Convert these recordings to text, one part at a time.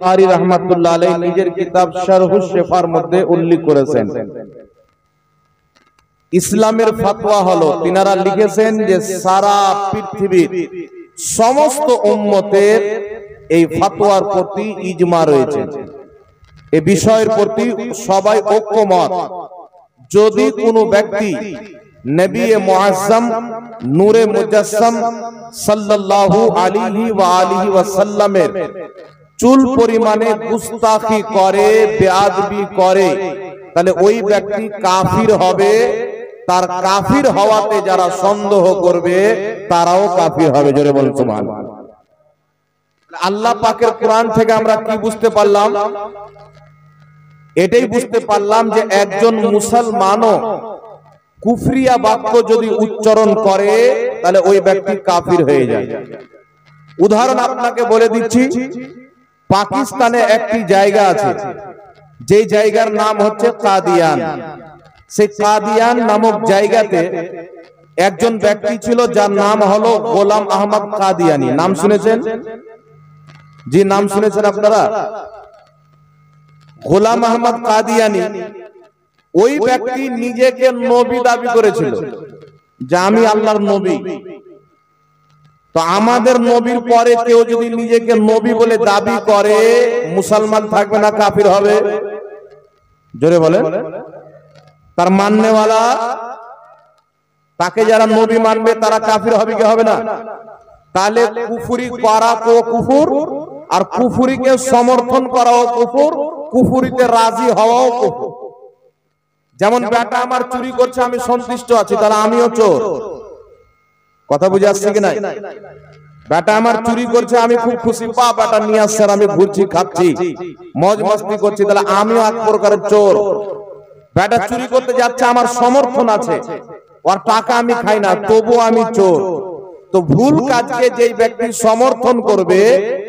কারি রাহমাতুল্লাহ আলাইহি নিজের কিতাব শারহুশ শিফার মধ্যে উল্লেখ করেছেন। ইসলামের ফতোয়া হলো, তিনারা লিখেছেন যে সারা পৃথিবীর সমস্ত উম্মতের এই ফতোয়ার প্রতি ইজমা রয়েছে, এই বিষয়ের প্রতি সবাই ঐক্যমত। যদি কোনো ব্যক্তি নবী মুআজ্জম নূরে মুজাসসাম সাল্লাল্লাহু আলাইহি ওয়া আলিহি ওয়াসাল্লামের চুল পরিমাণে গুস্তাখি করে, বেয়াদবি করে, তাহলে ওই ব্যক্তি কাফির হবে। তার কাফির হওয়াতে যারা সন্দেহ করবে তারাও কাফির হবে। জোরে বলুন সুবহানাল্লাহ। আল্লাহ পাকের কোরআন থেকে আমরা কি বুঝতে পারলাম? এটাই বুঝতে পারলাম যে একজন মুসলমানও কুফরিয়া বাক্য যদি উচ্চারণ করে তাহলে ওই ব্যক্তি কাফির হয়ে যায়। উদাহরণ আপনাকে বলে দিচ্ছি, পাকিস্তানে একটি জায়গা আছে, যে জায়গার নাম হচ্ছে কাদিয়ান। সেই কাদিয়ান নামক জায়গাতে একজন ব্যক্তি ছিল যার নাম হলো গোলাম আহমদ কাদিয়ানি। নাম শুনেছেন? জি, নাম শুনেছেন আপনারা? গোলাম আহমদ কাদিয়ানি ওই ব্যক্তি নিজেকে নবী দাবি করেছিল যে আমি আল্লাহর নবী। তো আমাদের নবীর পরে কেউ যদি নিজেকে নবী বলে দাবি করে, মুসলমান থাকবে না কাফির হবে? জোরে বলেন। তার মাননেওয়ালা, তাকে যারা নবী মানবে তারা কাফির হবে কি হবে না? তাহলে কুফরি করা তো কুফর, আর কুফরিকে সমর্থন করাও কুফর, কুফরিতে রাজি হওয়াও কুফর। যেমন বেটা আমার চুরি করছে, আমি সন্তুষ্ট আছি, তাহলে আমিও চোর। কথা বুঝে আসছে কি না? বেটা আমার চুরি করছে, আমি খুব খুশি, পা বেটা নিয়ে আসছে, আমি ঘুরছি, খাচ্ছি, মজ মস্তি করছি, তাহলে আমিও এক প্রকারের চোর। বেটা চুরি করতে যাচ্ছে, আমার সমর্থন আছে, ওর টাকা আমি খাই না, তবু আমি চোর। তো ভুল কাজকে যেই ব্যক্তি সমর্থন করবে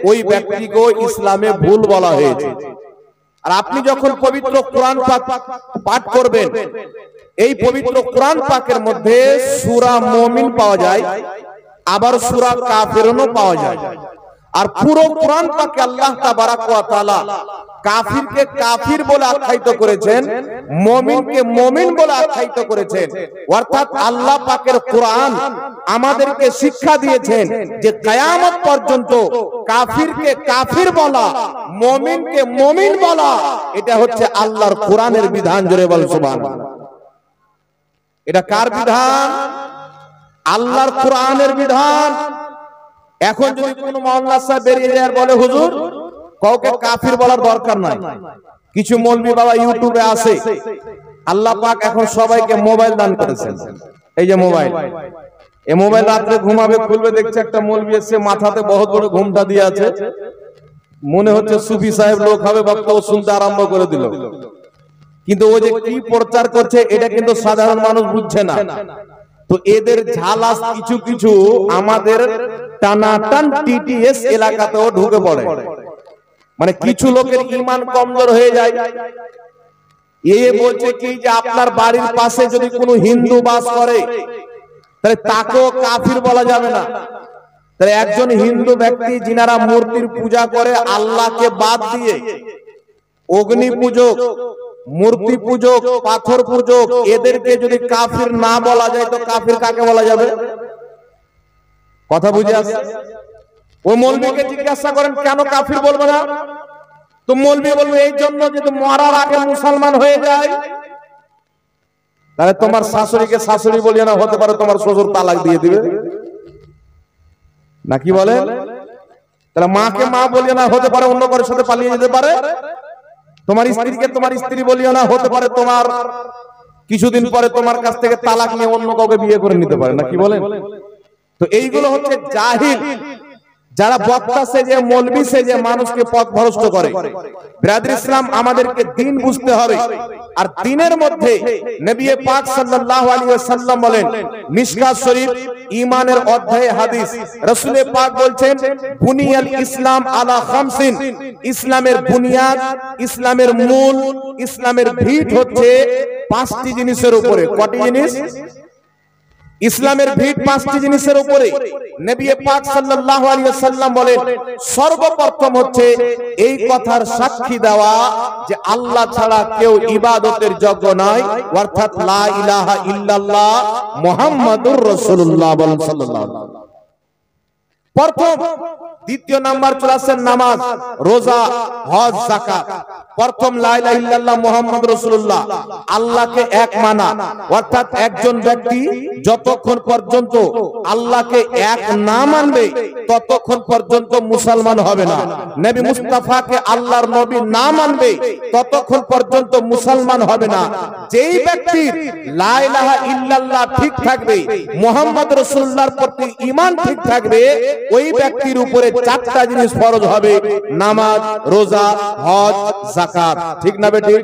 ওই ব্যক্তিকে ইসলামে ভুল বলা হয়েছে। আর আপনি যখন পবিত্র কোরআন পাঠ করবেন, এই পবিত্র কোরআন পাকের মধ্যে সূরা মুমিন পাওয়া যায়, আবার সূরা কাফিরুনও পাওয়া যায়। আর পুরো কোরআন পাকে আল্লাহ তাবারাক ওয়া তাআলা কাফিরকে কাফির বলে আখ্যায়িত করেছেন, মুমিনকে মুমিন বলে আখ্যায়িত করেছেন। অর্থাৎ আল্লাহ পাকের কোরআন আমাদেরকে শিক্ষা দিয়েছেন যে কিয়ামত পর্যন্ত কাফিরকে কাফির বলা, মুমিনকে মুমিন বলা, এটা হচ্ছে আল্লাহর কোরআনের বিধান। জোরে বল সুবহানাল্লাহ। এটা কার বিধান? আল্লাহর কোরআনের বিধান। এখন যদি কোনো মাওলানা সাহেব বেরিয়ে যায় আর বলে হুজুর কাউকে কাফির বলার দরকার নাই, কিছু মৌলবি বাবা ইউটিউবে আসে, আল্লাহ পাক এখন সবাইকে মোবাইল দান করেছেন। এই যে মোবাইল, এই মোবাইল রাত্রে ঘুমাবে, খুলবে, দেখছে একটা মৌলবি এসে মাথাতে বহুত বড় ঘুমটা দিয়ে আছে, মনে হচ্ছে সুফি সাহেব লোক হবে, বক্তব্য শুনতে আরম্ভ করে দিল। কিন্তু ও যে কি প্রচার করছে এটা কিন্তু সাধারণ মানুষ বুঝছে না। তো এদের ঝালাস কিছু কিছু আমাদের টানাটান টিটিএস এলাকাতেও ঢুকে পড়ে। মানে কিছু লোকের ঈমান কমজোর হয়ে যায়। এ বলছে কি যে আপনার বাড়ির পাশে যদি কোনো হিন্দু বাস করে তাহলে তাকেও কাফির বলা যাবে না। তাহলে একজন হিন্দু ব্যক্তি যিনারা মূর্তির পূজা করে আল্লাহকে বাদ দিয়ে, অগ্নি পূজক, মূর্তি পূজক, পাথর পূজক, এদেরকে যদি কাফির না বলা যায় তো কাফির কাকে বলা যাবে? কথা বুঝে আসছে? ওই মৌলবীকে জিজ্ঞাসা করেন কেন কাফির বলবো না, তো মৌলবী বলবে এই জন্য যদি মরার আগে মুসলমান হয়ে যায়। তাহলে তোমার শাশুড়িকে শাশুড়ি বলিও না, হতে পারে তোমার শ্বশুর তালাক দিয়ে দিবে, নাকি বলে? তাহলে মাকে মা বলিও না, হতে পারে অন্য কারোর সাথে পালিয়ে যেতে পারে। তোমার স্ত্রীকে তোমার স্ত্রী বলিও না, হতে পারে তোমার কিছুদিন পরে তোমার কাছ থেকে তালাক নিয়ে অন্য কাউকে বিয়ে করে নিতে পারে, নাকি বলেন? তো এইগুলো হচ্ছে জাহিল, যারা বক্তা সেজে, মৌলবি সেজে মানুষকে পথভ্রষ্ট করে। ব্রাদার ইসলাম, আমাদেরকে দ্বীন বুঝতে হবে। আর দ্বীনের মধ্যে নবী পাক সাল্লাল্লাহু আলাইহি ওয়াসাল্লাম বলেন, মিশকাত শরীফ ঈমানের অধ্যায়ে হাদিস, রাসূল পাক বলছেন বুনিয়াল ইসলাম আলা খামসিন, ইসলামের বুনিয়াদ, ইসলামের মূল, ইসলামের ভিত হচ্ছে পাঁচটি জিনিসের উপরে। কটি জিনিস? ইসলামের ভিত পাঁচটি জিনিসের উপরে। নবী পাক সাল্লাল্লাহু আলাইহি ওয়াসাল্লাম বলেন, সর্বপ্রথম হচ্ছে এই কথার সাক্ষী দেওয়া যে আল্লাহ ছাড়া কেউ ইবাদতের যোগ্য নয়, অর্থাৎ লা ইলাহা ইল্লাল্লাহ মুহাম্মাদুর রাসূলুল্লাহ সাল্লাল্লাহু আলাইহি ওয়াসাল্লাম প্রথম। দ্বিতীয় নাম্বার চলে আসছে নামাজ, রোজা, হজ, যাকাত। প্রথম লা ইলাহা ইল্লাল্লাহ মুহাম্মাদুর রাসূলুল্লাহ, আল্লাহকে এক মানা, অর্থাৎ একজন ব্যক্তি যতক্ষণ পর্যন্ত আল্লাহকে এক না মানবে ততক্ষণ পর্যন্ত মুসলমান হবে না। নবী মুস্তাফাকে আল্লাহর নবী না মানবে ততক্ষণ পর্যন্ত মুসলমান হবে না। যেই ব্যক্তির লা ইলাহা ইল্লাল্লাহ ঠিক থাকবে, মুহাম্মদ রাসূলুল্লাহর প্রতি ঈমান ঠিক থাকবে, ওই ব্যক্তির উপরে চারটা জিনিস ফরজ হবে: নামাজ, রোজা, হজ, যাকাত। ঠিক না বেটি?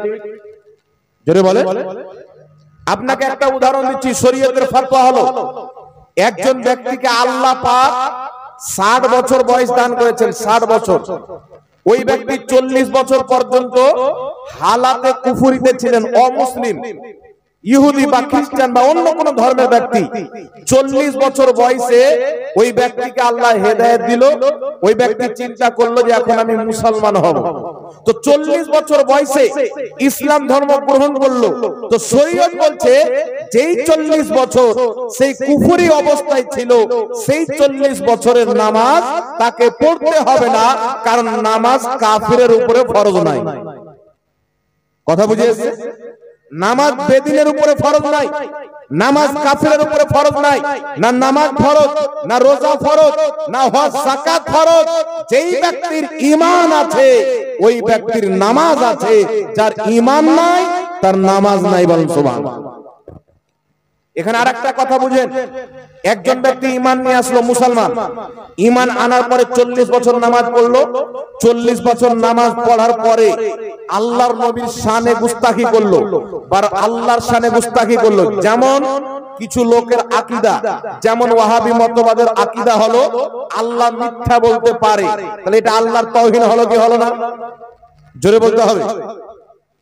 জোরে বলে। আপনাকে একটা উদাহরণ দিচ্ছি। শরীয়তের ফতোয়া হলো, একজন ব্যক্তিকে আল্লাহ পাক 60 বছর বয়স দান করেছেন, 60 বছর। ওই ব্যক্তি 40 বছর পর্যন্ত হালাতে কুফরিতে ছিলেন, অমুসলিম, ইহুদি বা খ্রিস্টান বা অন্য কোন ধর্মের ব্যক্তি। 40 বছর বয়সে ওই ব্যক্তিকে আল্লাহ হেদায়েত দিল। ওই ব্যক্তি চিন্তা করলো যে এখন আমি মুসলমান হব। তো 40 বছর বয়সে ইসলাম ধর্ম গ্রহণ করলো। তো শরীয়ত বলছে যেই 40 বছর সেই কুফরি অবস্থায় ছিল, সেই 40 বছরের নামাজ তাকে পড়তে হবে না, কারণ নামাজ কাফিরের উপরে ফরজ নাই। কথা বুঝিয়েছে? নামাজ বেদিনের উপরে ফরজ নাই, নামাজ কাফিরের উপরে ফরজ নাই। না নামাজ ফরজ, না রোজা ফরজ, না হজ যাকাত ফরজ। যেই ব্যক্তির ঈমান আছে ওই ব্যক্তির নামাজ আছে, যার ঈমান নাই তার নামাজ নাই। বলেন সুবহানাল্লাহ। এখানে আরেকটা কথা বুঝেন, একজন ব্যক্তি ঈমান নিয়ে আসলো, মুসলমান। ঈমান আনার পরে 40 বছর নামাজ পড়লো। 40 বছর নামাজ পড়ার পরে আল্লাহর নবীর শানে গুস্তাখি করলো, বা আল্লাহর শানে গুস্তাখি করলো। যেমন কিছু লোকের আকীদা, যেমন ওয়াহাবী মতবাদের আকীদা হলো আল্লাহ মিথ্যা বলতে পারে। তাহলে এটা আল্লাহর তাওহীদ হলো কি হলো না? জোরে বলতে হবে।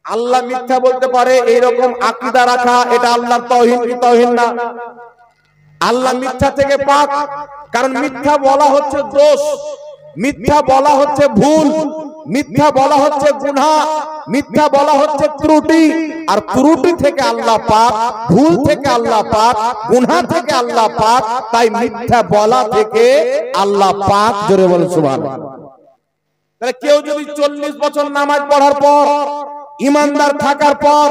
আল্লাহ মিথ্যা বলতে পারে এইরকম আকীদা রাখা, এটা আল্লাহর তাওহীদ কি তাওহীদ না? আল্লাহ মিথ্যা থেকে পাক, কারণ মিথ্যা বলা হচ্ছে দোষ, মিথ্যা বলা হচ্ছে ভুল, মিথ্যা বলা হচ্ছে গুনাহ, মিথ্যা বলা হচ্ছে ত্রুটি। আর ত্রুটি থেকে আল্লাহ পাক, ভুল থেকে আল্লাহ পাক, গুনাহ থেকে আল্লাহ পাক। তাই মিথ্যা বলা থেকে আল্লাহ পাক। জোরে বলেন সুবহানাল্লাহ। তাহলে কেউ যদি 40 বছর নামাজ পড়ার পর, ইমানদার থাকার পর,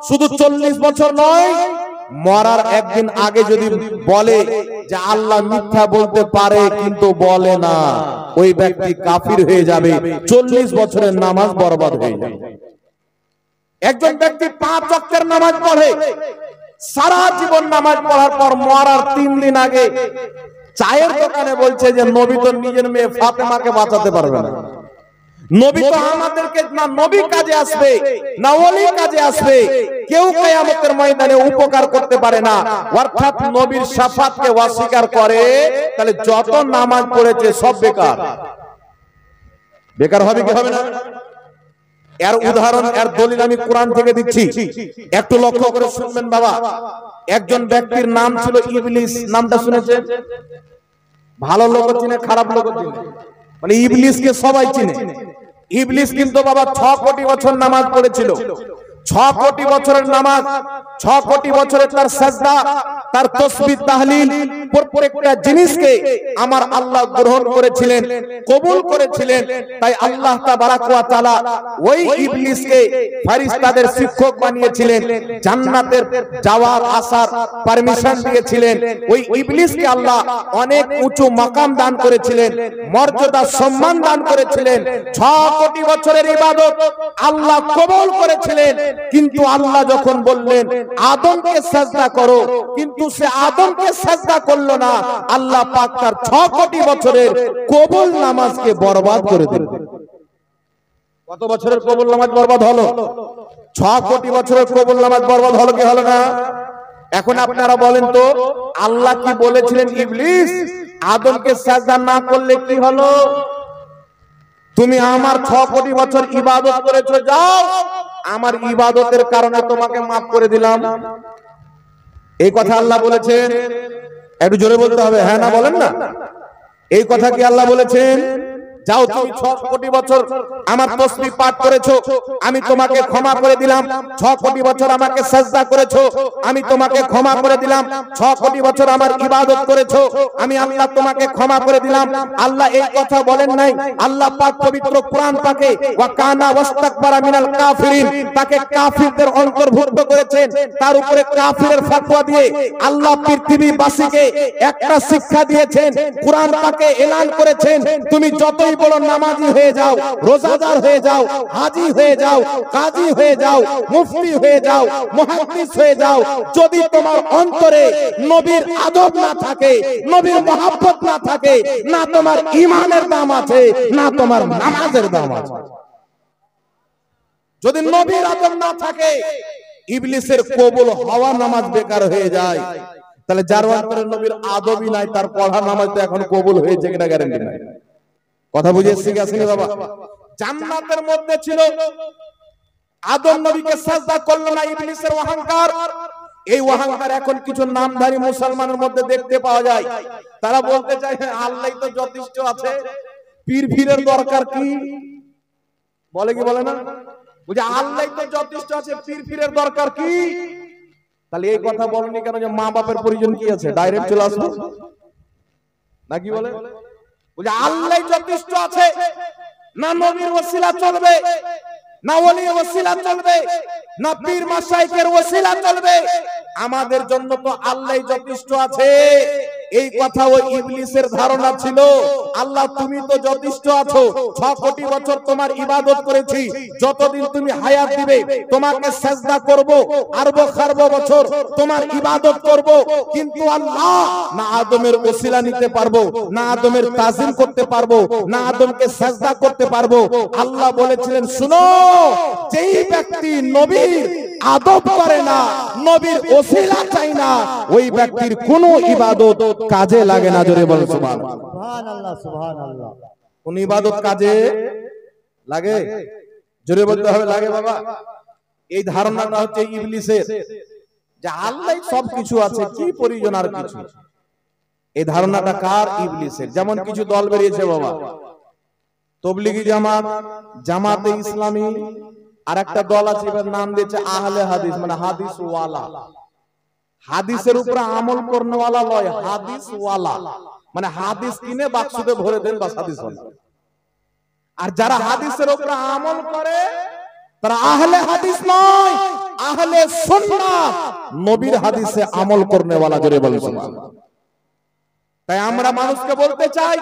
শুধু 40 বছর নয়, মরার একদিন আগে যদি বলে যে আল্লাহ মিথ্যা বলতে পারে কিন্তু বলে না, ওই ব্যক্তি কাফির হয়ে যাবে। 40 বছরের নামাজ বরবাদ হয়ে যাবে। একজন ব্যক্তি 5 ওয়াক্তের নামাজ পড়ে, সারা জীবন নামাজ পড়ার পর মরার 3 দিন আগে চায়ের দোকানে বলছে যে নবী তো নিজের মেয়ে ফাতেমাকে বাঁচাতে পারবে না, নবী তো আমাদেরকে না নবী কাজে আসবে না ওলি কাজে আসবে, কেউ কিয়ামতের ময়দানে উপকার করতে পারে না, অর্থাৎ নবীর শাফাতকে অস্বীকার করে, তাহলে যত নামাজ পড়েছে সব বেকার। বেকার হবে কি হবে না? এর উদাহরণ, এর দলিল আমি কোরআন থেকে দিচ্ছি, একটু লক্ষ্য করে শুনবেন বাবা। একজন ব্যক্তির নাম ছিল ইবলিস। নামটা শুনেছেন? ভালো লোক চিনে, খারাপ লোক চিনে, মানে ইবলিসকে সবাই চিনে। ইবলিস কিন্তু বাবা 6 কোটি বছর নামাজ পড়েছিল। 6 কোটি বছরের নামাজ, 6 কোটি বছরের তার সাজদা, তার তাসবিহ তাহলিল, প্রত্যেকটা জিনিসকে আমার আল্লাহ গ্রহণ করেছিলেন, কবুল করেছিলেন। তাই আল্লাহ তাবারাক ওয়া তাআলা ওই ইবলিসকে ফেরেশতাদের শিক্ষক বানিয়েছিলেন, জান্নাতের যাওয়ার আসার পারমিশন দিয়েছিলেন। ওই ইবলিসকে আল্লাহ অনেক উঁচু মাকাম দান করেছিলেন, মর্যাদা সম্মান দান করেছিলেন। 6 কোটি বছরের ইবাদত আল্লাহ কবুল করেছিলেন। কিন্তু আল্লাহ যখন বললেন আদমকে সাজদা করো, কিন্তু সে আদমকে সাজদা করলো না। আল্লাহ পাক তার 6 কোটি বছরের কবুল নামাজকে বরবাদ করে দিলেন। কত বছরের কবুল নামাজ বরবাদ হলো? 6 কোটি বছরের কবুল নামাজ বরবাদ হলো কি হলো না? এখন আপনারা বলেন তো, আল্লাহ কি বলেছিলেন ইবলিস আদমকে সাজদা না করলে কি হলো? তুমি আমার 6 কোটি বছর ইবাদত করেছো, যাও আমার ইবাদতের কারণে তোমাকে মাফ করে দিলাম। এই কথা আল্লাহ বলেছেন? একটু জোরে বলতে হবে, হ্যাঁ না বলেন না। এই কথা কি আল্লাহ বলেছেন? যাও তুমি 6 কোটি বছর আমার তসবিহ পাঠ করেছো, আমি তোমাকে ক্ষমা করে দিলাম। 6 কোটি বছর আমাকে সিজদা করেছো, আমি তোমাকে ক্ষমা করে দিলাম। 6 কোটি বছর আমার ইবাদত করেছো, আমি আল্লাহ তোমাকে ক্ষমা করে দিলাম। আল্লাহ এই কথা বলেন নাই। আল্লাহ পাক পবিত্র কোরআন পাকে ওয়া কানা ওয়াস্তাকবারা মিনাল কাফিরিন, তাকে কাফিরদের অন্তর্ভুক্ত করেছেন। তার উপরে কাফিরের ফতোয়া দিয়ে আল্লাহ পৃথিবীবাসীকে একটা শিক্ষা দিয়েছেন। কোরআন পাকে এলান করেছেন, তুমি যতই বড় নামাজি হয়ে যাও, রোজাদার হয়ে যাও, হাজী হয়ে যাও, কাজী হয়ে যাও, মুফতি হয়ে যাও, মুহাদ্দিস হয়ে যাও, যদি তোমার অন্তরে নবীর আদব না থাকে, নবীর মহব্বত না থাকে, না তোমার ঈমানের দাম আছে, না তোমার নামাজের দাম আছে। যদি নবীর আদব না থাকে, ইবলিসের কবুল হওয়া নামাজ বেকার হয়ে যায়। তাহলে যার অন্তরে নবীর আদবই নাই, তার পড়া নামাজ তো এখন কবুল হয়েছে কিনা গ্যারান্টি নাই। কথা বুঝেছি গেছেনি বাবা? জান্নাতের মধ্যে ছিল, আদম নবীকে সাজদা করলো না, ইবলিসের অহংকার। এই অহংকার এখন কিছু নামধারী মুসলমানের মধ্যে দেখতে পাওয়া যায়। তারা বলতে চায় আল্লাহই তো যথেষ্ট আছে, পীর ফিরের দরকার কি? বলে কি বলে না? বুঝে আল্লাহই তো যথেষ্ট আছে, পীর ফিরের দরকার কি? তাহলে এই কথা বলেনি কেন যে মা বাপের প্রয়োজন কি আছে, ডাইরেক্ট চলে আসবো নাকি? বলে বুঝে আল্লাহই যথেষ্ট আছে, না নবীর ওসিলা চলবে, না ওলির ওসিলা চলবে, না পীর মাশায়েখের ওসিলা চলবে, আমাদের জন্য তো আল্লাহই যথেষ্ট আছে। এই কথা ওই ইবলিসের ধারণা ছিল। আল্লাহ তুমি তো যথেষ্ট আছো, 6 কোটি বছর তোমার ইবাদত করেছি, যতদিন তুমি হায়াত দিবে তোমাকে সিজদা করব, আরবো খারবো বছর তোমার ইবাদত করব। কিন্তু আল্লাহ না আদমের ওসিলা নিতে পারবো, না আদমের তাজিম করতে পারবো, না আদমকে সিজদা করতে পারবো। আল্লাহ বলেছিলেন, শুনো, যেই ব্যক্তি নবীর আদব করে না, নবীর ওসিলা চাই না, ওই ব্যক্তির কোনো ইবাদত কাজে লাগে না। জোরে বলেন সুবহানাল্লাহ। সুবহানাল্লাহ। কোন ইবাদত কাজে লাগে? জোরে বলতে হবে, লাগে বাবা। এই ধারণাটা হচ্ছে ইবলিসের, যে আল্লাহই সবকিছু আছে, কি প্রয়োজন আর কিছু। এই ধারণাটা কার? ইবলিসের। যেমন কিছু দল বেরিয়েছে বাবা, তবলিগি জামাত, জামাতে ইসলামী, আর একটা দল আছে, এবার নাম দিয়েছে আহলে হাদিস, মানে হাদিস ওয়ালা। হাদিসের উপরে আমল করনেওয়ালা লয়, হাদিস ওয়ালা, মানে হাদিস কিনে বাক্সতে ভরে দেন বাস হাদিস ওয়ালা। আর যারা হাদিসের উপরে আমল করে তারা আহলে হাদিস নয়, আহলে সুন্নাত, নবীর হাদিসে আমল করনেওয়ালা। জোরে বলেন সুবহানাল্লাহ। তাই আমরা মানুষকে বলতে চাই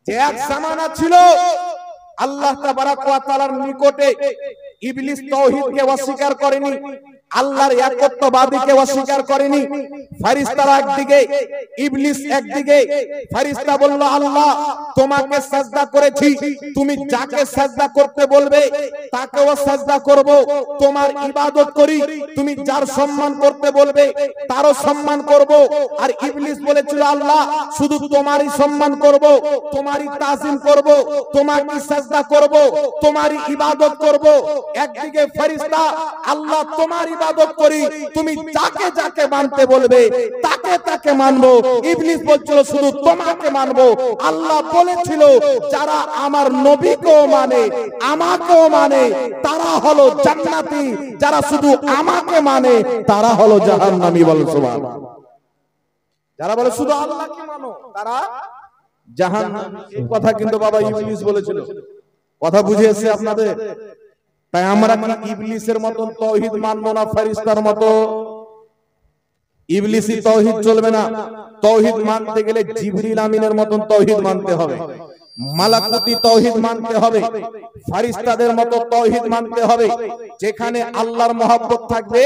যে এক জামানা ছিল আল্লাহ তাবারক ওয়া তাআলার নিকটে ইবলিস তাওহীদকে অস্বীকার করেনি, আল্লাহর একত্ববাদীকে অস্বীকার করেনি। ফেরেশতারা একদিকে, ইবলিস একদিকে। ফেরেশতা বলল, আল্লাহ তোমাকে সিজদা করেছি, তুমি যাকে সিজদা করতে বলবে তাকেও সিজদা করব, তোমার ইবাদত করি, তুমি যার সম্মান করতে বলবে তারও সম্মান করব। আর ইবলিস বলেছিল, আল্লাহ শুধু তোমারই সম্মান করব, তোমারই তাজিম করব, তোমারই সিজদা করব, তোমারই ইবাদত করব। একদিকে ফেরেশতা, আল্লাহ তোমার ইবাদত করি, তুমি যাকে যাকে মানতে বলবে তাকে তাকে মানবো। ইবলিস বলছিল শুধু তোমাকে মানবো। আল্লাহ বলেছিল, যারা আমার নবীকেও মানে, আমাকেও মানে, তারা হলো জান্নাতি, যারা শুধু আমাকে মানে তারা হলো জাহান্নামী। বলেন সুবহানাল্লাহ। যারা বলে শুধু আল্লাহকে মানো তারা জাহান্নামী। এই কথা কিন্তু বাবা ইবলিস বলেছিল। কথা বুঝে এসেছে আপনাদের? তাই আমরা কি ইবলিসের মতন তাওহীদ মানবো না ফেরেশতার মতো? ইবলিসি তাওহীদ চলবে না। তাওহীদ মানতে গেলে জিবরিল আমিনের মতন তাওহীদ মানতে হবে, মালাকুতি তাওহীদ মানতে হবে, ফেরেশতাদের মতো তাওহীদ মানতে হবে। যেখানে আল্লাহর মহব্বত থাকবে,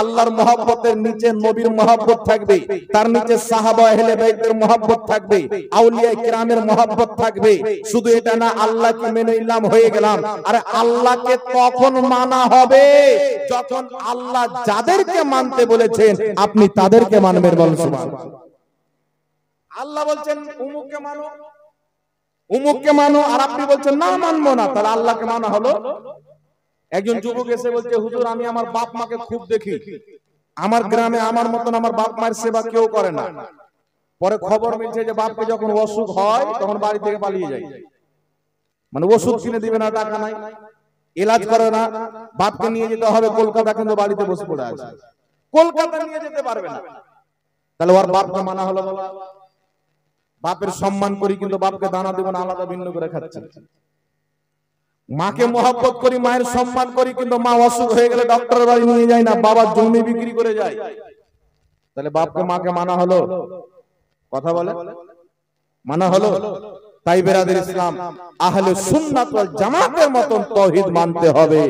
আল্লাহর মহব্বতের নিচে নবীর মহব্বত থাকবে, তার নিচে সাহাবা আহলে বাইতের মহব্বত থাকবে, আউলিয়া কিরামের মহব্বত থাকবে। শুধু এটা না আল্লাহকে মেনে নিলাম হয়ে গেলাম, আরে আল্লাহকে তখন মানা হবে যখন আল্লাহ যাদেরকে মানতে বলেছেন আপনি তাদেরকে মানবেন। বলেন সুবহানাল্লাহ। আল্লাহ বলছেন উমুককে মানো, উমুককে মানো, আর আপনি বলছেন না মানবো না, তাহলে আল্লাহকে মানা হলো? একজন যুবক এসে বলছে, হুজুর আমি আমার বাপ মাকে খুব দেখি, আমার গ্রামে আমার মতন আমার বাপ মায়ের সেবা কেউ করে না। পরে খবর মিলছে যে বাপকে যখন অসুখ হয় তখন বাড়ি থেকে পালিয়ে যায়, মানে ওষুধ কিনে দিবে না, টাকা নাই, ইলাজ করে না, বাপকে নিয়ে যেতে হবে কলকাতা, কিন্তু বাড়িতে বসে পড়ে আছে, কলকাতা নিয়ে যেতে পারবে না। তাহলে ওর বাপকে মানা হলো, বাপের সম্মান করি কিন্তু বাপকে দানা দেব না, আলাদা ভিন্ন করে খাচ্ছে। মাকে মহব্বত করি, মায়ের সম্মান করি, কিন্তু মা অসুখ হয়ে গেলে ডক্টরের বাড়ি নিয়ে যায় না, বাবার জমি বিক্রি করে যায়। তাহলে বাপকে মাকে মানা হলো? কথা বলে মানা হলো? তাই বেরাদের ইসলাম, আহলে সুন্নাত ওয়াল জামাতের মতন তাওহীদ মানতে হবে,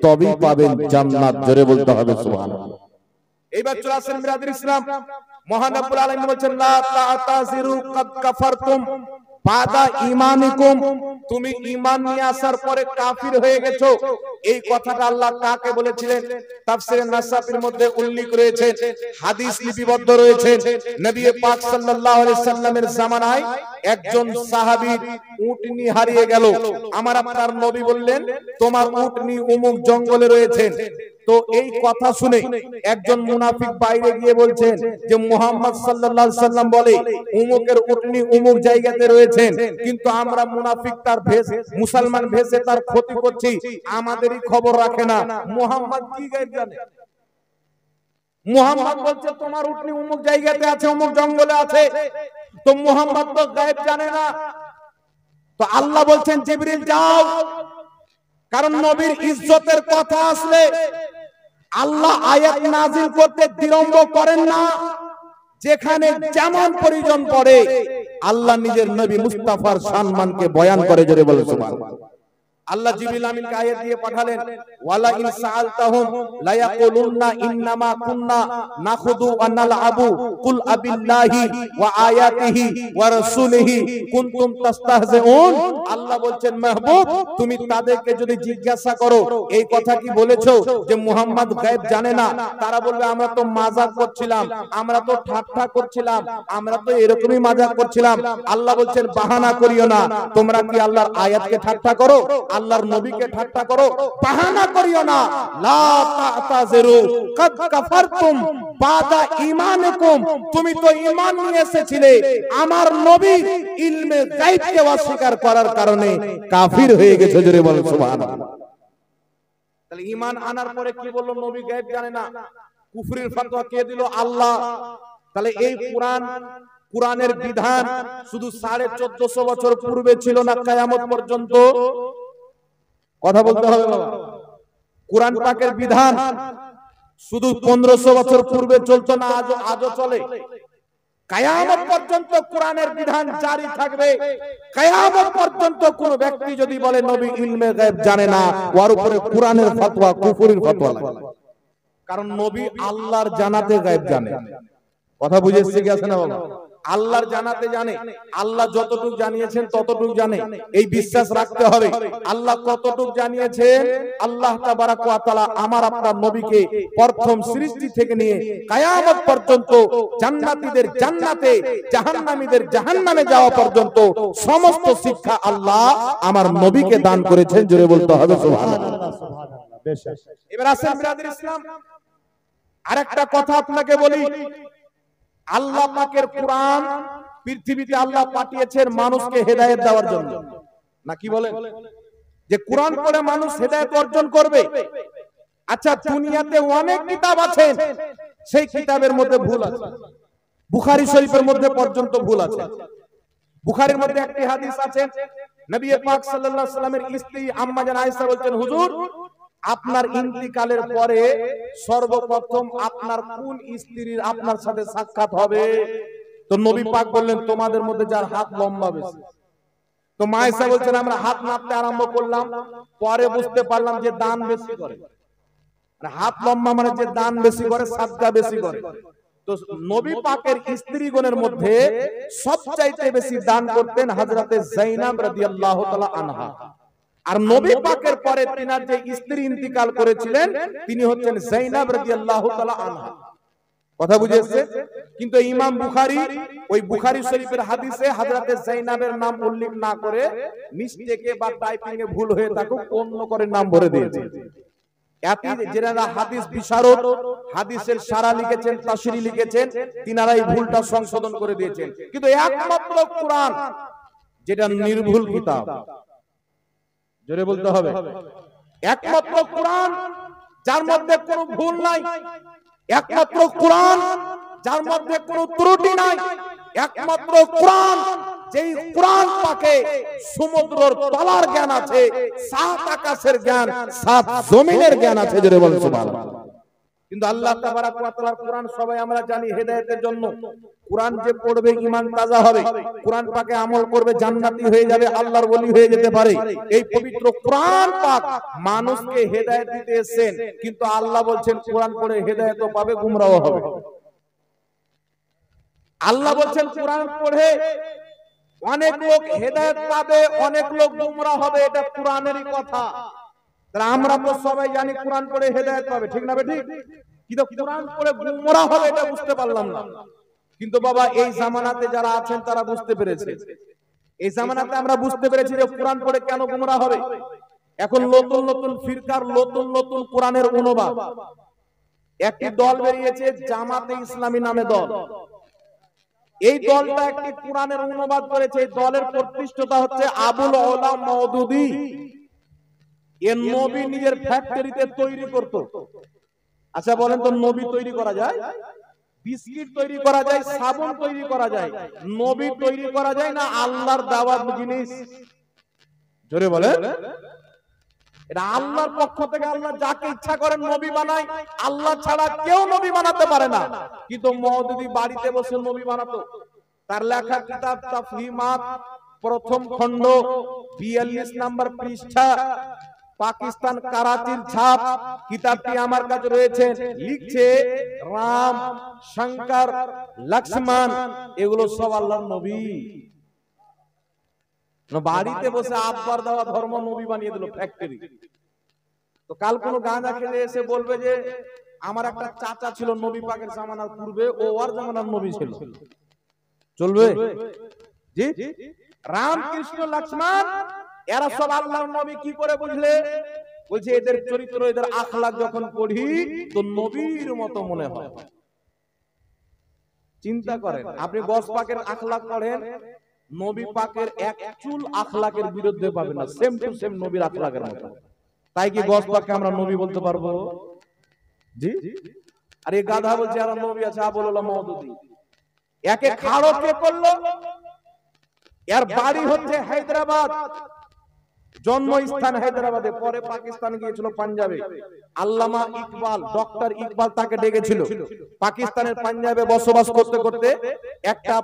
তবেই পাবেন জান্নাত। জোরে বলতে হবে সুবহানাল্লাহ। এইবার চলে আসেন বেরাদের ইসলাম, মহান রব্বুল আলামিন বলেছেন লা তা'তাযিরু কাদ কাফারতুম বাদা ঈমানিকুম, তুমি ঈমান নিয়ে আসার পরে কাফির হয়ে গেছো। এই কথাটা আল্লাহ কাকে বলেছিলেন? তাফসীরে নাসাফির মধ্যে উল্লেখ রয়েছে, হাদিস লিপিবদ্ধ রয়েছে। নবী পাক সাল্লাল্লাহু আলাইহি সাল্লামের জামানায় একজন সাহাবীর উটনি হারিয়ে গেল। আমার আপনার নবী বললেন, তোমার উটনি অমুক জঙ্গলে রয়েছে। তো এই কথা শুনে একজন মুনাফিক বাইরে গিয়ে বলছেন যে মুহাম্মদ সাল্লাল্লাহু আলাইহি সাল্লাম বলে অমুকের উটনি অমুক জায়গাতে রয়েছে, কিন্তু আমরা মুনাফিক তার ভেষ মুসলমান ভেষে তার ক্ষতি করছি, আমাদেরই খবর রাখে না। মুহাম্মদ কি গায়েব জানে? মুহাম্মদ বলছে তোমার উটনি অমুক জায়গাতে আছে, অমুক জঙ্গলে আছে, তো মুহাম্মদ তো গায়েব জানে না। তো আল্লাহ বলছেন জিবরিল যাও, কারণ নবীর ইজ্জতের কথা আসলে আল্লাহ আয়াত নাযিল করতে বিলম্ব করেন না। যেখানে যেমন প্রয়োজন পড়ে আল্লাহ নিজের নবী মুস্তাফার সম্মানকে বয়ান করে। জোরে বলে সুবহানাল্লাহ। আল্লাহ জিবরিল আমিনকে আয়াত দিয়ে পাঠালেন, ওয়ালা ইন সাআলতাহুম লা ইয়াকুলুন্না ইন্নামা কুন্না নাখুদু ওয়া নালআবু কুল আবিল্লাহি ওয়া আয়াতিহি ওয়া রাসূলিহি কুনতুম তাস্তাহজিউন। আল্লাহ বলছেন মাহবুব, তুমি তাদেরকে যদি জিজ্ঞাসা করো এই কথা কি বলেছো যে মুহাম্মদ গায়েব জানে না, তারা বলবে আমরা তো মাজাক করছিলাম, আমরা তো ঠাট্টা করছিলাম, আমরা তো এরকমই মাজাক করছিলাম। আল্লাহ বলছেন বাহানা করিও না, তোমরা কি আল্লাহর আয়াতকে ঠাট্টা করো, আল্লাহর নবীকে ঠাট্টা করো, বাহানা করিও না। লা তা'তাযিরু কাদ কাফারতুম বাদা ঈমানিকুম, তুমি তো ঈমান নিয়ে এসেছিলে, আমার নবী ইলমে গায়বকে অস্বীকার করার কারণে কাফির হয়ে গেছে। জোরে বল সুবহানাল্লাহ। তাহলে ঈমান আনার পরে কি বলল? নবী গায়ব জানে না, কুফরির ফতোয়া কে দিল? আল্লাহ। তাহলে এই কুরআনের বিধান শুধু 1450 বছর পূর্বে ছিল না, কিয়ামত পর্যন্ত? কথা বলতে হবে বাবা। কুরআন পাকের বিধান শুধু 1500 বছর পূর্বে চলতো না, আজও চলে। কিয়ামত পর্যন্ত কুরআনের বিধান জারি থাকবে। কিয়ামত পর্যন্ত কোন ব্যক্তি যদি বলে নবী ইলমে গায়ব জানে না, ওর উপরে কুরআনের ফতোয়া কুফরির ফতোয়া লাগে। কারণ নবী আল্লাহর জানাতে গায়ব জানে। কথা বুঝে এসেছে কি আছে না বাবা? আল্লাহর জানাতে জানে, আল্লাহ যতটুকু জানিয়েছেন ততটুকু জানে, এই বিশ্বাস রাখতে হবে। আল্লাহ কতটুকু জানিয়েছেন, আল্লাহ তাবারাক ওয়া তাআলা আমার আপনার নবীকে প্রথম সৃষ্টি থেকে নিয়ে কিয়ামত পর্যন্ত জান্নাতীদের জান্নাতে, জাহান্নামীদের জাহান্নামে যাওয়া পর্যন্ত সমস্ত শিক্ষা আল্লাহ আমার নবীকে দান করেছেন। জোরে বলতে হবে সুবহানাল্লাহ। এবার আসেন ব্রাদার ইসলাম, আরেকটা কথা আপনাকে বলি। আল্লাহ পাকের কুরআন পৃথিবীতে আল্লাহ পাঠিয়েছেন মানুষকে হেদায়েত দেওয়ার জন্য, না কি বলেন? যে কুরআন পড়ে মানুষ হেদায়েত অর্জন করবে। আচ্ছা, দুনিয়াতে অনেক কিতাব আছে, সেই কিতাবের মধ্যে ভুল আছে। বুখারী শরীফের মধ্যে পর্যন্ত ভুল আছে। বুখারীর মধ্যে একটি হাদিস আছে, নবী পাক সাল্লাল্লাহু আলাইহি সাল্লামের স্ত্রী আম্মা জান আয়েশা বলছেন, হুজুর আপনার ইন্তিকালের পরে সর্বপ্রথম আপনার কোন স্ত্রীর আপনার সাথে সাক্ষাৎ হবে? তো নবী পাক বললেন, তোমাদের মধ্যে যার হাত লম্বা বেশি। তো মা আয়েশা বলছেন, আমরা হাত নাপতে আরম্ভ করলাম, পরে বুঝতে পারলাম যে দান বেশি করে। হাত লম্বা মানে যে দান বেশি করে, সাদকা বেশি করে। তো নবী পাকের স্ত্রীগণের মধ্যে সবচাইতে বেশি দান করতেন হযরতে যায়েনব রাদিয়াল্লাহু তাআলা আনহা। আর নবী পাকের পরে তিনার যে স্ত্রী ইন্তিকাল করেছিলেন তিনি হচ্ছেন যায়েনব রাদিয়াল্লাহু তাআলা আনহা। কথা বুঝেছে? কিন্তু ইমাম বুখারী ওই বুখারী শরীফের হাদিসে হযরতে যায়েনবের নাম উল্লেখ না করে মিস্টেকে বা টাইপিং এ ভুল হয়ে থাকুক অন্য করে নাম ভরে দিয়েছে। যারা হাদিস বিশারদ, হাদিসের সারা লিখেছেন, তাফসীর লিখেছেন, তিনারা এই ভুলটা সংশোধন করে দিয়েছেন। কিন্তু একমাত্র কোরআন যেটা নির্ভুল কিতাব, জোরে বলতে হবে, একমাত্র কোরআন যার মধ্যে কোনো ভুল নাই, একমাত্র কোরআন যার মধ্যে কোনো ত্রুটি নাই, একমাত্র কোরআন যেই কোরআন পাকে সমুদ্রের তলার জ্ঞান আছে, সাত আকাশের জ্ঞান, সাত জমিনের জ্ঞান আছে, জোরে বলেন সুবহানাল্লাহ। কিন্তু আল্লাহ তাবারাক ওয়া তাআলার কোরআন সবাই আমরা জানি হেদায়েতের জন্য। কোরআন যে পড়বে ঈমান তাজা হবে, কোরআন পাকে আমল করবে জান্নাতি হয়ে যাবে, আল্লাহর ওলি হয়ে যেতে পারে। এই পবিত্র কোরআন পাক মানুষকে হেদায়েত দিতে এসেছেন, কিন্তু আল্লাহ বলছেন কোরআন পড়ে হেদায়েতও পাবে, গুমরাহও হবে। আল্লাহ বলছেন কোরআন পড়ে অনেক লোক হেদায়েত পাবে, অনেক লোক গুমরাহ হবে, এটা কোরআনেরই কথা। তাহলে আমরা তো সবাই জানি কোরআন পড়ে হেদায়েত পাবে, ঠিক না বেঠিক? কিন্তু কোরআন পড়ে গুমরাহ হবে এটা বুঝতে পারলাম না। কিন্তু বাবা এই জামানাতে যারা আছেন তারা বুঝতে পেরেছে। এই জামানাতে আমরা বুঝতে পেরেছি যে কোরআন পড়ে কেন গুমরাহ হবে। এখন নতুন নতুন ফিরকার নতুন নতুন কোরআনের অনুবাদ। একটি দল বেরিয়েছে জামাতে ইসলামী নামে দল। এই দলটা একটি কোরআনের অনুবাদ করেছে। এই দলের প্রতিষ্ঠাতা হচ্ছে আবুল ওলা মওদুদী। এর নবী নিজের ফ্যাক্টরিতে তৈরি করত। আচ্ছা বলেন তো, নবী তৈরি করা যায়? বিস্কিট তৈরি করা যায়, সাবান তৈরি করা যায়, নবী তৈরি করা যায় না? আল্লাহর দাওয়াত জিনিস, জোরে বলেন। এটা আল্লাহর পক্ষ থেকে আল্লাহ যাকে ইচ্ছা করেন নবী বানায়, আল্লাহ ছাড়া কেউ নবী বানাতে পারে না। কিন্তু মওদুদী বাড়িতে বসে নবী বানাতো। তার লেখা কিতাব তাফহিমাত, প্রথম খণ্ড, 42 নম্বর পৃষ্ঠা, পাকিস্তান কারাচির ছাপ। কিতাবটি আমার কাছে রয়েছে। লিখছে রাম, শঙ্কর, লক্ষ্মণ, এগুলো সব আল্লাহর নবী। বাড়িতে বসে আব্বার দেওয়া ধর্ম নবী বানিয়ে দিল ফ্যাক্টরি। তো কাল কোন গাঁজা খেলে এসে বলবে যে আমার একটা চাচা ছিল নবী পাকের জামানার পূর্বে, ও আর জামানার নবী ছিল, চলবে? জি, রাম, কৃষ্ণ, লক্ষ্মণ এরা সব আল্লাহর নবী। কি করে বুঝলে? বলছে এদের চরিত্র, এদের আখলাক যখন পড়ি তো নবীর মতো মনে হয়। চিন্তা করেন, আপনি গস পাকের আখলাক পড়েন, নবী পাকের এক চুল আখলাকের বিরুদ্ধে পাবেন না, সেম টু সেম নবীর আখলাকের মতো। তাই কি গস পাককে আমরা নবী বলতে পারবো? জি। আর এই গাধা বলছে আর নবী আছে, আবুল ওলা মওদুদী। একে খাড়ো কে করলো? এর বাড়ি হচ্ছে হায়দ্রাবাদ, জন্মস্থান হায়দ্রাবাদে, পরে পাকিস্তান গিয়েছিল, পাঞ্জাবে। আল্লামা ইকবাল, ডক্টর ইকবাল তাকে ডেকেছিল। পাকিস্তানের পাঞ্জাবে বসবাস করতে করতে একটা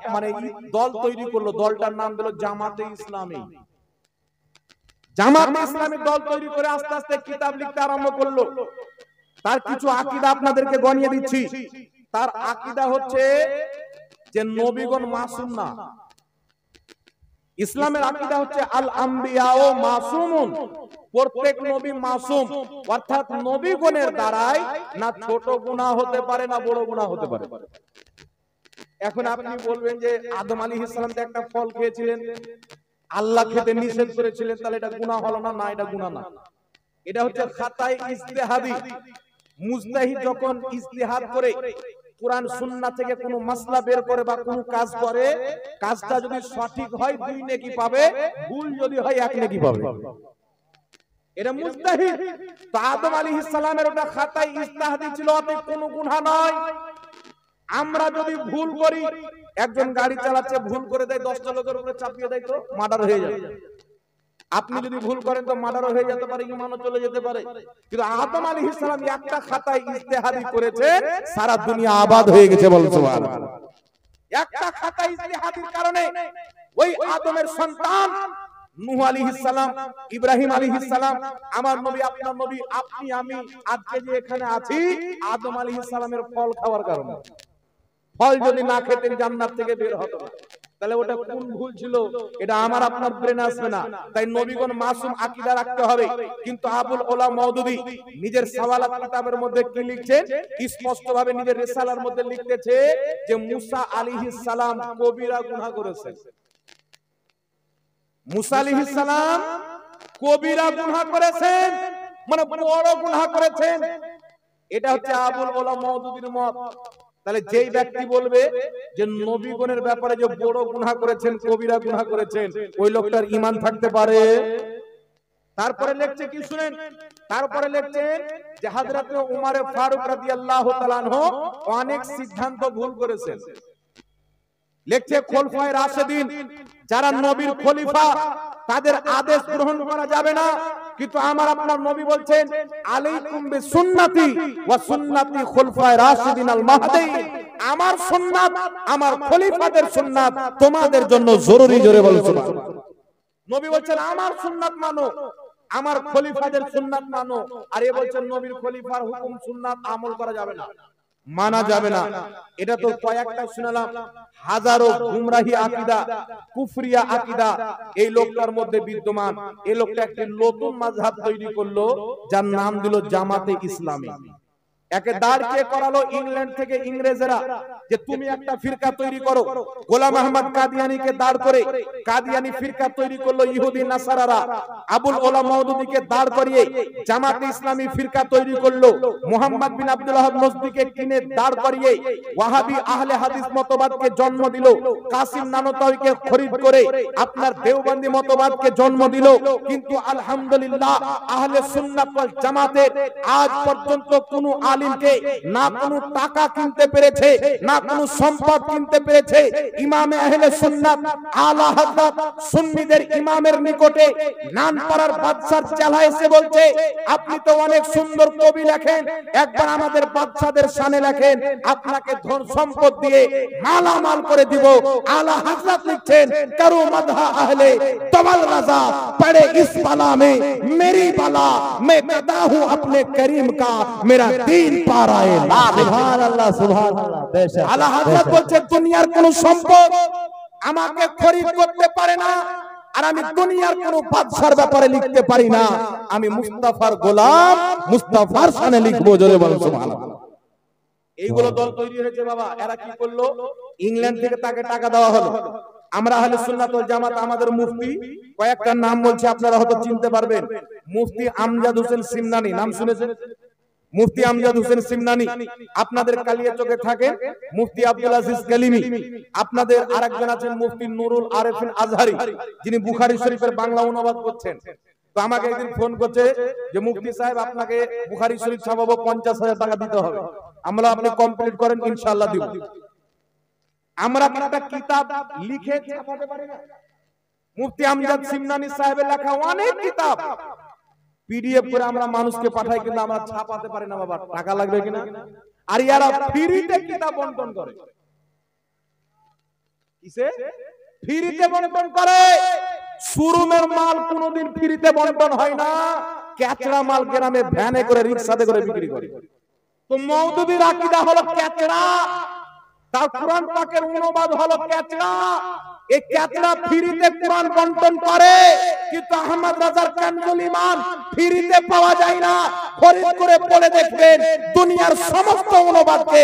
দল তৈরি করলো। দলটার নাম দিল জামাতে ইসলামী। জামাতে ইসলামী দল তৈরি করে আস্তে আস্তে কিতাব লিখতে আরম্ভ করলো। তার কিছু আকীদা আপনাদেরকে গনিয়ে দিচ্ছি। তার আকীদা হচ্ছে যে নবীগণ মাসুম না। ইসলামের আকীদা হচ্ছে আল আম্বিয়াও মাসুমুন, প্রত্যেক নবী মাসুম, অর্থাৎ নবীগণের দ্বারাই না ছোট গুনাহ হতে পারে না বড় গুনাহ হতে পারে। এখন আপনি বলবেন যে আদম আলাইহিস সালাম তো একটা ফল খেয়েছিলেন, আল্লাহ খেতে নিষেধ করেছিলেন, তাহলে এটা গুনাহ হলো না? না, এটা গুনাহ না। এটা হচ্ছে খাতায়ে ইজতিহাদি। মুজতাহিদ যখন ইজতিহাদ করে কোরআন সুন্নাহ থেকে কোনো মাসলা বের করে বা কোনো কাজ করে, কাজটা যদি সঠিক হয় 2 নেকি পাবে, ভুল যদি হয় 1 নেকি পাবে। এটা মুজতাহিদ। তো আদম আলাইহিস সালামের ওটা খাতায়ে ইজতিহাদি ছিল, অতএব কোনো গুনাহ নয়। আমরা যদি ভুল করি, একজন গাড়ি চালাচ্ছে ভুল করে দেয়, 10টা লোকের উপরে চাপিয়ে দেয়, তো মার্ডার হয়ে যায়। আপনি যদি ভুল করেন তো মার্ডার হয়ে যেতে পারে, ঈমানও চলে যেতে পারে। কিন্তু আদম আলাইহিস সালাম একটা খাতায় ইজতিহাদি করেছে, সারা দুনিয়া আবাদ হয়ে গেছে, বল সুবহানাল্লাহ। একটা খাতায় ইজতিহাদির কারণে ওই আদমের সন্তান নূহ আলাইহিস সালাম, ইব্রাহিম আলাইহিস সালাম, আমার নবী, আপনার নবী, আপনি আমি আজকে যে এখানে আছি, আদম আলাইহিস সালামের ফল খাওয়ার কারণে। ফল যদি না খেতেন জান্নাত থেকে বের হতো না। তাহলে ওটা কোন ভুল ছিল? এটা আমার আপনার ব্রেনে আসবে না। তাই নবীগণ মাসুম আকীদা রাখতে হবে। কিন্তু আবুল ওলা মওদুদী নিজের সাওয়ালাত কিতাবের মধ্যে কি লিখছেন? স্পষ্ট ভাবে নিজের রিসালার মধ্যে লিখতেছে যে মুসা আলাইহিস সালাম কবিরা গুনাহ করেছেন। মুসা আলাইহিস সালাম কবিরা গুনাহ করেছেন। মানে বড় গুনাহ করেছেন। এটা হচ্ছে আবুল ওলা মওদুদীর মত। তাহলে যেই ব্যক্তি বলবে যে নবীগণের ব্যাপারে যে বড় গুনাহ করেছেন, কবিরা গুনাহ করেছেন, ওই লোকটার ঈমান থাকতে পারে? তারপরে লিখছে কি শুনেন, তারপরে লিখছেন যে হযরত উমর ফারুক রাদিয়াল্লাহু তাআলা আনহু অনেক সিদ্ধান্ত ভুল করেছেন। লিখছে খলিফায়ে রাশিদিন যারা নবীর খলিফা তাদের আদেশ গ্রহণ করা যাবে না, কিন্তু আমার আপনার নবী বলছেন আলাইকুম বিসুন্নতি ওয়া সুন্নতি খলিফায়ে রাশিদিন আল মাহদিয়িন, আমার সুন্নাত আমার খলিফাদের সুন্নাত তোমাদের জন্য জরুরি। জোরে বলো সুবহানাল্লাহ। নবী বলছেন আমার সুন্নাত মানো, আমার খলিফাদের সুন্নাত মানো, আর এ বলছেন নবীর খলিফার হুকুম সুন্নাত আমল করা যাবে না, মানা যাবে না। এটা তো কয়েকটা শুনলাম, হাজারো গুমরাহি আকীদা, কুফরিয়া আকীদা এই লোকটার মধ্যে বিদ্যমান। এই লোকটা একটি নতুন মাযহাব তৈরি করলো যার নাম দিল জামাতে ইসলামী। একে দাঁড় কে করালো ইংল্যান্ড থেকে ইংরেজরা যে তুমি একটা ফিরকা তৈরি করো। গোলাম আহমদ কাদিয়ানীকে দাঁড় করে কাদিয়ানী ফিরকা তৈরি করলো ইহুদি নাসারারা। আবুল ওলা মওদুদীকে দাঁড় করিয়ে জামাতে ইসলামী ফিরকা তৈরি করলো। মুহাম্মদ বিন আব্দুল ওয়াহাব নজদীকে কিনে দাঁড় করিয়ে ওয়াহাবি আহলে হাদিস মতবাদকে জন্ম দিল। কাসিম নানতাউইকে খরিদ করে আপনার দেওবন্দি মতবাদকে জন্ম দিল। কিন্তু আলহামদুলিল্লাহ আহলে সুন্নাত ওয়াল জামাতের আজ পর্যন্ত কোনো আলিমকে না কোনো টাকা কিনতে পেরেছে, না কোনো সম্পদ কিনতে পেরেছে। ইমামে আহলে সুন্নাত আলা হযরত সুন্নিদের ইমামের নিকটে নানপাড়ার বাদশার চেলা এসে বলছে আপনি তো অনেক সুন্দর কবি লেখেন, একবার আমাদের বাদশাদের শানে লেখেন, আপনাকে ধন সম্পদ দিয়ে মালামাল করে দিব। আলা হযরত লিখছেন করো মদহা আহলে তওয়াল রাজা পড়ে ইস বালা মে মেরি বালা मैं कदा हूं अपने करीम का मेरा दीन पा रहा है। सुभान अल्लाह बेशक। आला हযরত বলছে দুনিয়ার কোন সম্পদ আমাকে খরিদ করতে পারে না, আর আমি দুনিয়ার কোন বাদশার ব্যাপারে লিখতে পারি না। আমি মুস্তাফার গোলাম, মুস্তাফার শানে লিখবো। জোরে বলো সুবহানাল্লাহ। এইগুলো দল তৈরি হয়েছে বাবা। এরা কি করলো, ইংল্যান্ড থেকে তাকে টাকা দেওয়া হলো। আমরা আহলে সুন্নাত ওয়াল জামাত আমাদের মুফতি কয়েকটা নাম বলছি, আপনারা হয়তো চিনতে পারবেন। মুফতি আমজাদ হোসেন সিমনানি, নাম শুনেছেন? মুফতি আমজাদ হোসেন সিমনানি আপনাদের কালিয়াচকে থাকেন। মুফতি আব্দুল আজিজ কালিমি, আপনাদের আরেকজন আছেন মুফতি নুরুল আরেফিন আজহারি, যিনি বুখারী শরীফের বাংলা অনুবাদ করছেন। তো আমাকে একদিন ফোন করছে যে মুফতি সাহেব আপনাকে বুখারী শরীফ ছাপাবো, 50,000 টাকা দিতে হবে। আমরা আপনি কমপ্লিট করেন ইনশাআল্লাহ দিব। আমরা একটা কিতাব লিখে ছাপাতে পারি না? মুফতি আমজাদ সিমনানি সাহেবের লেখা অনেক কিতাব পিডিএফ করে আমরা মানুষকে পাঠাই, কিন্তু আমরা ছাপাতে পারি না বাবা। টাকা লাগবে কিনা? আর ইয়ারা ফ্রিতে কিতাব বন্টন করে। কিসে? ফ্রিতে বন্টন করে। শোরুমের মাল কোনোদিন ফ্রিতে বন্টন হয় না, ক্যাচড়া মাল গ্রামে ভ্যানে করে রিকশাতে করে বিক্রি করে। তো মওদুদীর আকীদা হলো ক্যাচড়া, তার কোরআন পাকের অনুবাদ হলো ক্যাচড়া। এই ক্যাচড়া ফ্রিতে কোরআন বন্টন করে, কিন্তু আহমদ রাজার কানজুল ঈমান ফ্রিতে পাওয়া যায় না। খরিদ করে পড়ে দেখবেন দুনিয়ার সমস্ত অনুবাদকে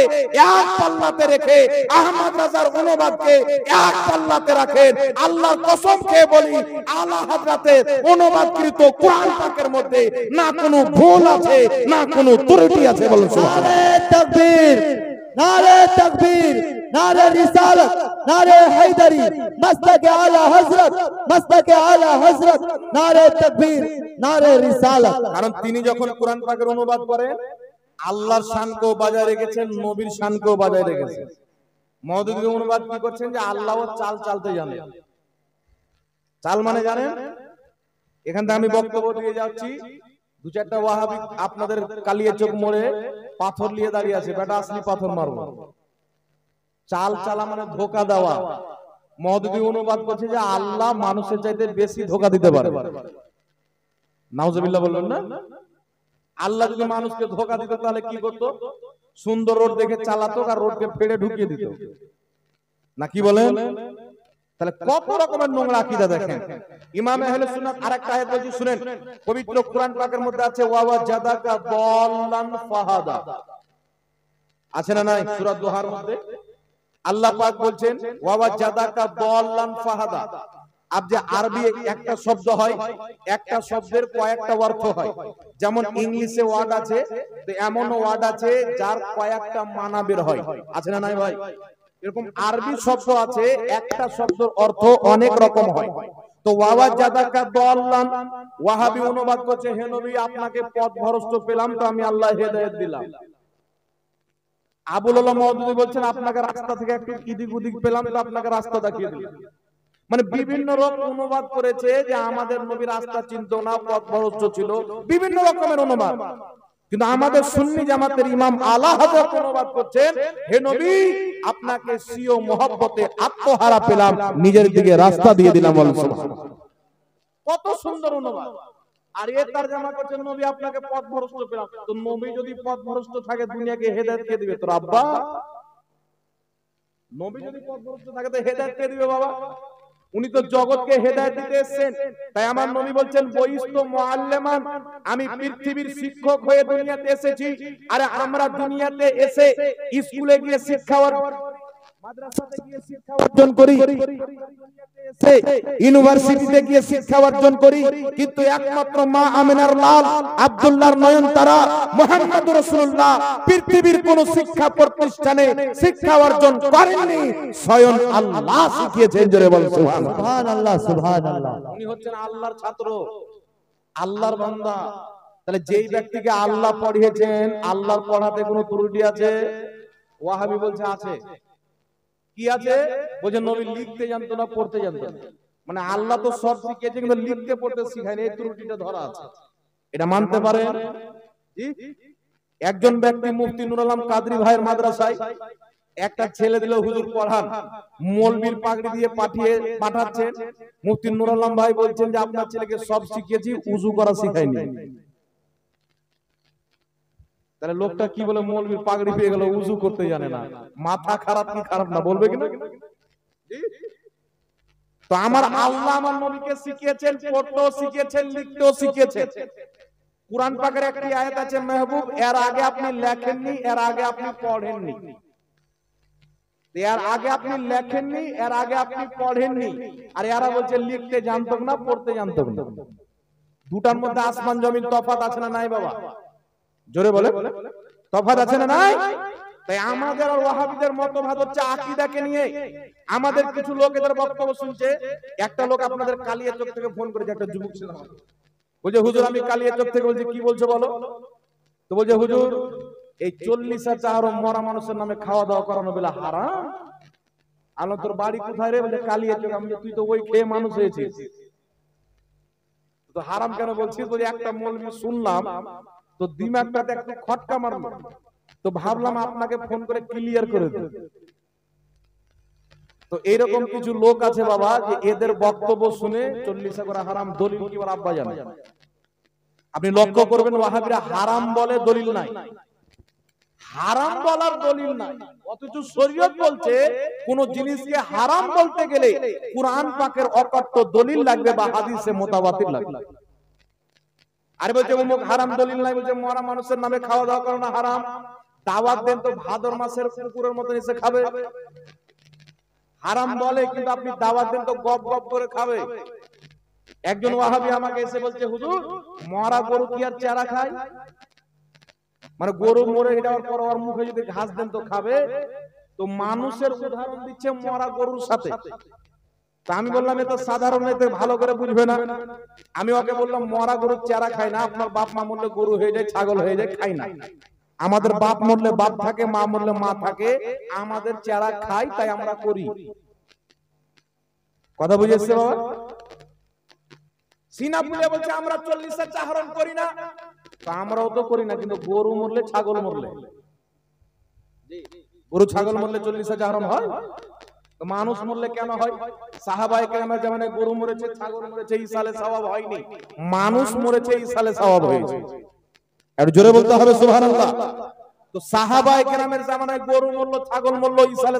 এক পাল্লাতে রেখে আহমদ রাজার অনুবাদকে এক পাল্লাতে রাখেন। আল্লাহর কসম খেয়ে বলি আলা হযরতের অনুবাদকৃত কোরআন পাকের মধ্যে না কোনো ভুল আছে, না কোনো ত্রুটি আছে। বলুন সুবহানাল্লাহ। তাকবীর, নারে তাকবীর, নারে রিসালাত, নারে হায়দারি, মস্তকে আলা হযরত, মস্তকে আলা হযরত, নারে তাকবীর, নারে রিসালাত। কারণ তিনি যখন কোরআন পাকের অনুবাদ করেন আল্লাহর শানকেও বজায় রেখেছেন, নবীর শানকেও বজায় রেখেছেন। মওদুদী অনুবাদ কি করছেন যে আল্লাহও চাল চালতে জানেন। চাল মানে জানেন? এখান থেকে আমি বক্তব্য দিয়ে যাচ্ছি, দু চারটা ওয়াহাবি আপনাদের কালিয়াচক মোড়ে পাথর নিয়ে দাঁড়িয়ে আছে, বেটা আসলি পাথর মারবো। চাল চালা মানে ধোকা দেওয়া। মওদুদী অনুবাদ করছে যে আল্লাহ মানুষের চাইতে বেশি ধোকা দিতে পারে। নাউজুবিল্লাহ বললেন না? আল্লাহ যদি মানুষকে ধোকা দিত তাহলে কি করতো? সুন্দর রোড দেখে চালাতো আর রোডকে ফেড়ে ঢুকিয়ে দিত না, কি বলেন? তাহলে কত রকমের নোংরা আকীদা দেখেন। ইমাম আহলে সুন্নাত আরেকটা আয়াত বলছি শুনেন, পবিত্র কোরআন পাকের মধ্যে আছে ওয়া জাদাকা দাল্লান ফাহাদা, আছে না নাই? সূরা দোহার মধ্যে আল্লাহ পাক বলছেন ওয়া জাদাকা দাল্লান ফাহাদা, अब যে আরবি একটা শব্দ হয়, একটা শব্দের কয়েকটা অর্থ হয়। যেমন ইংলিশে ওয়ার্ড আছে, তো এমন ওয়ার্ড আছে যার কয়েকটা মানা বের হয়, আছে না নাই ভাই? এরকম আরবি শব্দ আছে, একটা শব্দের অর্থ অনেক রকম হয়। তো ওয়াওয়াজাদাকা দাল্লান, ওয়াহাবি অনুবাদ করছে, হে নবী আপনাকে পথভ্রষ্ট পেলাম তো আমি আল্লাহ হেদায়েত দিলাম। আবুল আলা মওদুদি বলছেন আপনাকে রাস্তা থেকে একটু ইদিক উদিক পেলাম তো আপনাকে রাস্তা দেখিয়ে দিলাম। মানে বিভিন্ন রকম অনুবাদ করেছে যে আমাদের নবী রাস্তা চিনতো না, পথভ্রষ্ট ছিল, বিভিন্ন রকমের অনুবাদ। কিন্তু আমাদের সুন্নি জামাতের ইমাম আলা হযরত অনুবাদ করছেন, হে নবী আপনাকে সিও মহব্বতে আত্মহারা পেলাম, নিজের দিকে রাস্তা দিয়ে দিলাম। কত সুন্দর অনুবাদ। আর এর তরজমা করছেন নবী আপনাকে পথভ্রষ্ট পেলাম। তো নবী যদি পথভ্রষ্ট থাকে দুনিয়াকে হেদায়েত কে দিবে? তোর আব্বা? নবী যদি পথভ্রষ্ট থাকে তো হেদায়েত কে দিবে বাবা? উনি তো জগৎকে হেদায়েত দিতে এসেছেন। তাই আমার নবী বলছেন বইস্তু মুআল্লিমান, আমি পৃথিবীর শিক্ষক হয়ে দুনিয়াতে এসেছি। আরে আমরা দুনিয়াতে এসে স্কুলে গিয়ে শিক্ষা মাদ্রাসাতে গিয়ে শিক্ষা অর্জন করি, ইউনিভার্সিটিতে গিয়ে শিক্ষা অর্জন করি, কিন্তু একমাত্র মা আমিনার লাল আব্দুল্লাহর নয়নতারা মুহাম্মদ রাসূলুল্লাহ পৃথিবীর কোন শিক্ষা প্রতিষ্ঠানে শিক্ষা অর্জন করেননি, স্বয়ং আল্লাহ শিখিয়েছেন। জোরে বল সুবহানাল্লাহ। সুবহানাল্লাহ। উনি হচ্ছেন আল্লাহর ছাত্র, আল্লাহর বান্দা। তাহলে যেই ব্যক্তিকে আল্লাহ পড়িয়েছেন, আল্লাহর পড়াতে কোনো ত্রুটি আছে? ওয়াহাবি বলছে আছে। কি আছে? বলছে নবী লিখতে জানতো না, পড়তে জানতো না। মানে আল্লাহ তো সব শিখিয়েছে কিন্তু লিখতে পড়তে শিখায়নি, এই ত্রুটিটা ধরা আছে। এটা মানতে পারেন? জি। একজন ব্যক্তি মুফতি নুর আলম কাদরি ভাইয়ের মাদ্রাসায় একটা ছেলে দিল হুজুর পড়ান, মৌলবীর পাগড়ি দিয়ে পাঠাচ্ছেন। মুফতি নুর আলম ভাই বলছেন যে আপনার ছেলেকে সব শিখিয়েছি, উযু করা শিখাইনি। তাহলে লোকটা কি বলে? মৌলবীর পাগড়ি পেয়ে গেল, উযু করতে জানে না। মাথা খারাপ কি খারাপ না? বলবে কিনা? তো আমার আল্লাহ আমার নবীকে শিখিয়েছেন, পড়তেও শিখিয়েছেন, লিখতেও শিখিয়েছেন। কুরআন পাকের একটি আয়াত আছে, মেহবুব এর আগে আপনি লেখেননি, এর আগে আপনি পড়েননি। এর আগে আপনি লেখেননি, এর আগে আপনি পড়েননি। আর এরা বলছে লিখতে জানতো না, পড়তে জানতো না। দুটার মধ্যে আসমান জমিন তফাৎ আছে না নাই বাবা? জোরে বলে, তফাৎ আছে না নাই? তাই আমাদের আর ওয়াহাবিদের মতভেদ হচ্ছে আকীদাকে নিয়ে। আমাদের কিছু লোক এদের বক্তব্য শুনছে। একটা লোক আপনাদের কালিয়াচক থেকে ফোন করেছে, একটা যুবক ছিল, বলছে হুজুর আমি কালিয়াচক থেকে বলছি, কি বলছো বলো? তো বলছে হুজুর এই 40 চাহর মরা মানুষের নামে খাওয়া দাওয়া করানো বলে হারাম। আলো তোর বাড়ি কোথায় রে? বলে কালিয়াচক। আমি তুই তো ওই খেয়ে মানুষ হয়েছিস, তো হারাম কেন বলছিস? বলে একটা মৌলবি শুনলাম তো দিমাগটাতে একটু খটকা মারলো, তো ভাবলাম আপনাকে ফোন করে ক্লিয়ার করে দেব। তো এইরকম কিছু লোক আছে বাবা, যে এদের বক্তব্য শুনে 40 করে হারাম, দলিল কি বলে আব্বা জানে? আপনি লক্ষ্য করবেন ওয়াহাবিরা হারাম বলে, দলিল নাই। হারাম বলার দলিল নাই, অথচ শরীয়ত বলছে কোন জিনিসকে হারাম বলতে গেলে কুরআন পাকের অকট্ট দলিল লাগবে বা হাদিসে মুতাওয়াতির লাগবে। আর বলছে অমুক হারাম, দলিল নাই। বলছে মরা মানুষের নামে খাওয়া দাওয়া করানো হারাম। দাওয়াত দেন তো ভাদর মাসের কুকুরের মতো এসে খাবে। হারাম বলে কিন্তু আপনি দাওয়াত দেন তো গপ গপ করে খাবে। একজন ওয়াহাবি আমাকে এসে বলছে হুজুর মরা গরু কি আর চারা খায়? মানে গরু মরে যাওয়ার পর ওর মুখে যদি ঘাস দেন তো খাবে। তো মানুষের উদাহরণ দিচ্ছে মরা গরুর সাথে। তা আমি বললাম এটা সাধারণ, এতে ভালো করে বুঝবে না। আমি ওকে বললাম মরা গরুর চারা খায় না। আপনার বাপ মা মরলে গরু হয়ে যায়, ছাগল হয়ে যায়, খাই না। আমাদের বাপ মরলে বাপ থাকে, মা মরলে মা থাকে, আমাদের চারা খাই, তাই আমরা করি। কথা বুঝেছে বাবা? সিনা বুঝে বলছে আমরা 40 চাহরণ করি না। তো আমরাও তো করি না, কিন্তু গরু মরলে, ছাগল মরলে, গরু ছাগল মরলে 40 চাহরণ হয়, তো মানুষ মরলে কেন হয়? সাহাবায়ে কেরামের জামানায় গরু মরেছে, ছাগল মরেছে, এই সালে সওয়াব হয়নি। মানুষ মরেছে, এই সালে সওয়াব হয়েছে। আর জোরে বলতে হবে সুবহানাল্লাহ। তো সাহাবায়ে কেরামের জামানায় গরু মরলো, ছাগল মরলো, এই সালে